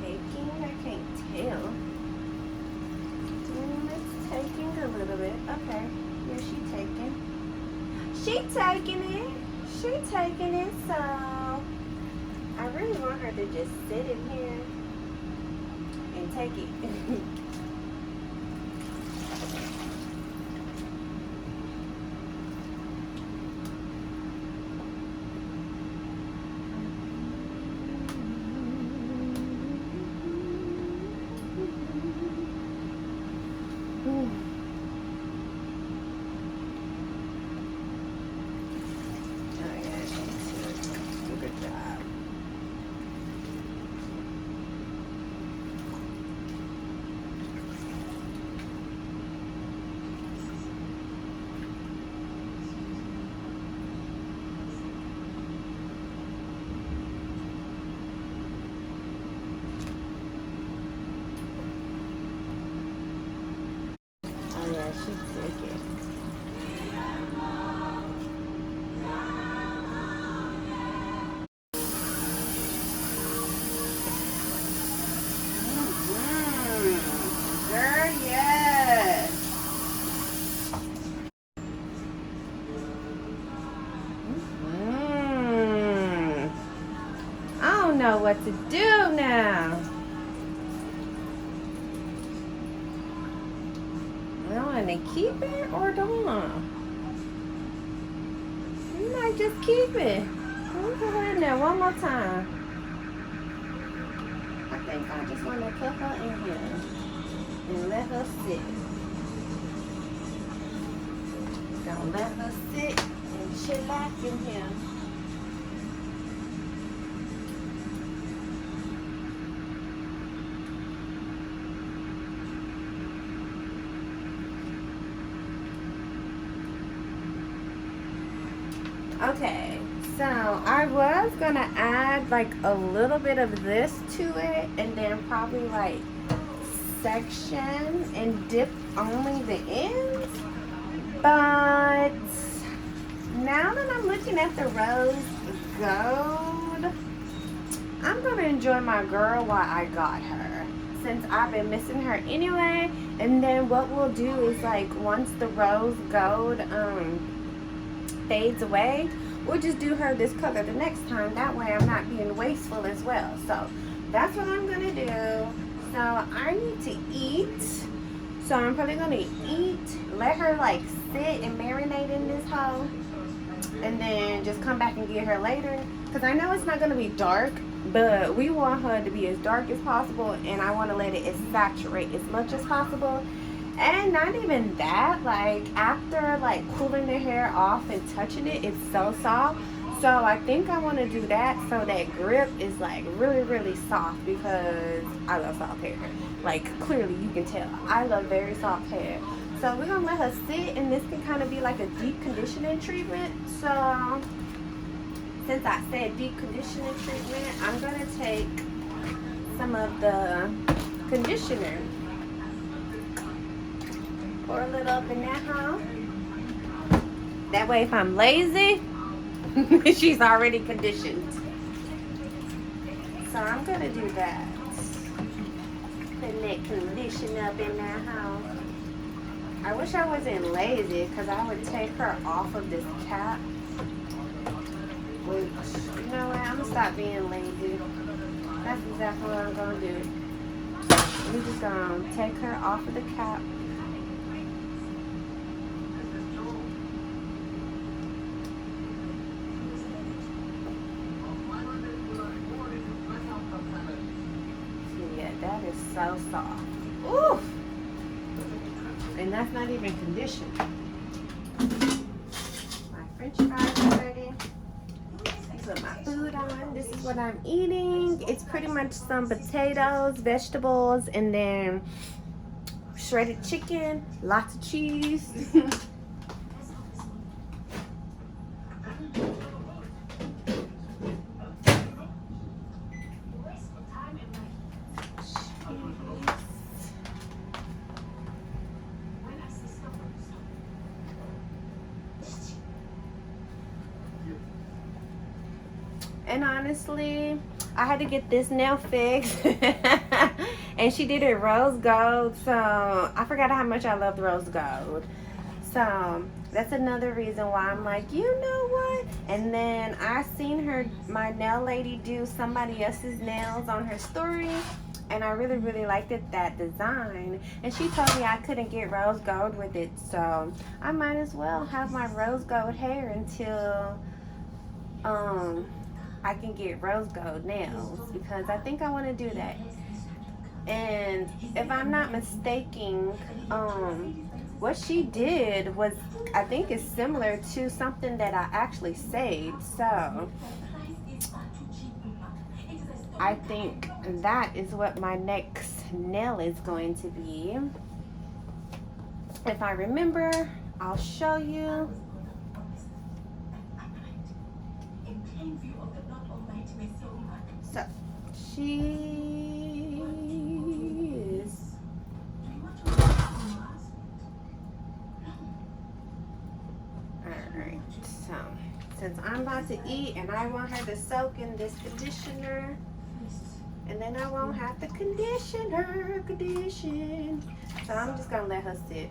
Taking? I can't tell. It's taking a little bit. Okay. Yeah, she taking. She taking it. So I really want her to just sit in here and take it. She took it. Girl, yes. I don't know what to do now. I want to keep it or don't. You might just keep it. We'll put her in there one more time. I think I just want to put her in here and let her sit. Gonna let her sit and chillax in here. Okay, so I was gonna add like a little bit of this to it and then probably like section and dip only the ends, but now that I'm looking at the rose gold, I'm gonna enjoy my girl while I got her, since I've been missing her anyway. And then what we'll do is, like, once the rose gold fades away, we'll just do her this color the next time. That way I'm not being wasteful as well. So that's what I'm gonna do. So I need to eat, so I'm probably gonna eat, let her like sit and marinate in this hole, and then just come back and get her later, because I know it's not gonna be dark, but we want her to be as dark as possible, and I want to let it saturate as much as possible. And not even that, like after like cooling the hair off and touching it, it's so soft. So I think I want to do that so that grip is like really, really soft, because I love soft hair. Like clearly you can tell, I love very soft hair. So we're gonna let her sit, and this can kind of be like a deep conditioning treatment. So since I said deep conditioning treatment, I'm gonna take some of the conditioner. Pour a little up in that hole. That way if I'm lazy, she's already conditioned. So I'm gonna do that. Putting that condition up in that hole. I wish I wasn't lazy because I would take her off of this cap. Which, you know what, I'm gonna stop being lazy. That's exactly what I'm gonna do. I'm just gonna take her off of the cap. Yeah, that is so soft. Ooh! And that's not even conditioned. My French fries are ready. Put my food on. This is what I'm eating. It's pretty much some potatoes, vegetables, and then shredded chicken, lots of cheese. And honestly, I had to get this nail fixed. And she did it rose gold. So I forgot how much I loved rose gold. So that's another reason why I'm like, you know what? And then I seen my nail lady do somebody else's nails on her story. And I really, really liked that design. And she told me I couldn't get rose gold with it. So I might as well have my rose gold hair until I can get rose gold nails, because I think I want to do that. And if I'm not mistaken, what she did was, I think is similar to something that I actually saved. So I think that is what my next nail is going to be. If I remember, I'll show you. So she is alright. So since I'm about to eat and I want her to soak in this conditioner, and then I won't have to condition. So I'm just gonna let her sit.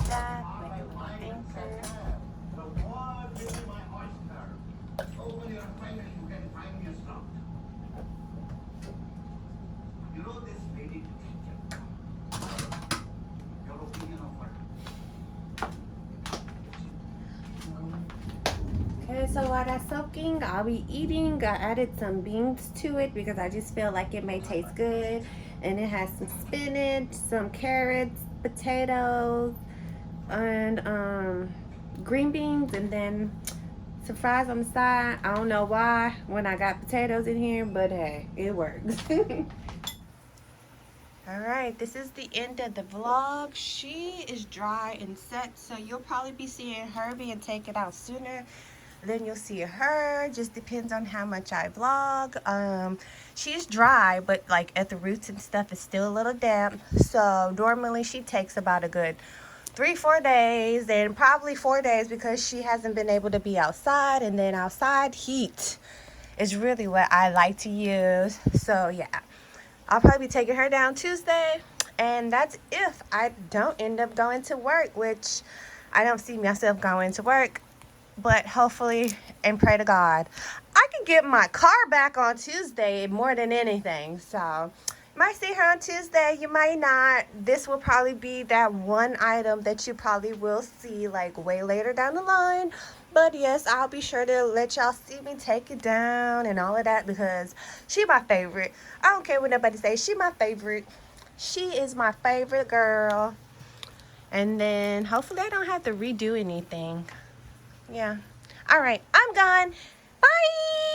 That, like a little anchor. Okay, so while that's soaking, I'll be eating. I added some beans to it because I just feel like it may taste good. And it has some spinach, some carrots, potatoes, and green beans, and then some fries on the side. I don't know why when I got potatoes in here, but hey, it works. Alright, this is the end of the vlog. She is dry and set, so you'll probably be seeing her being taken out sooner than you'll see her. Just depends on how much I vlog. She's dry, but like at the roots and stuff is still a little damp. So normally she takes about a good 3-4 days, and probably 4 days because she hasn't been able to be outside. And then outside heat is really what I like to use. So yeah, I'll probably be taking her down Tuesday, and that's if I don't end up going to work, which I don't see myself going to work, but hopefully, and pray to God, I can get my car back on Tuesday more than anything. So you might see her on Tuesday, you might not. This will probably be that one item that you probably will see like way later down the line. But yes, I'll be sure to let y'all see me take it down and all of that, because she my favorite. I don't care what nobody says. She my favorite. She is my favorite girl. And then hopefully I don't have to redo anything. Yeah. All right. I'm gone. Bye.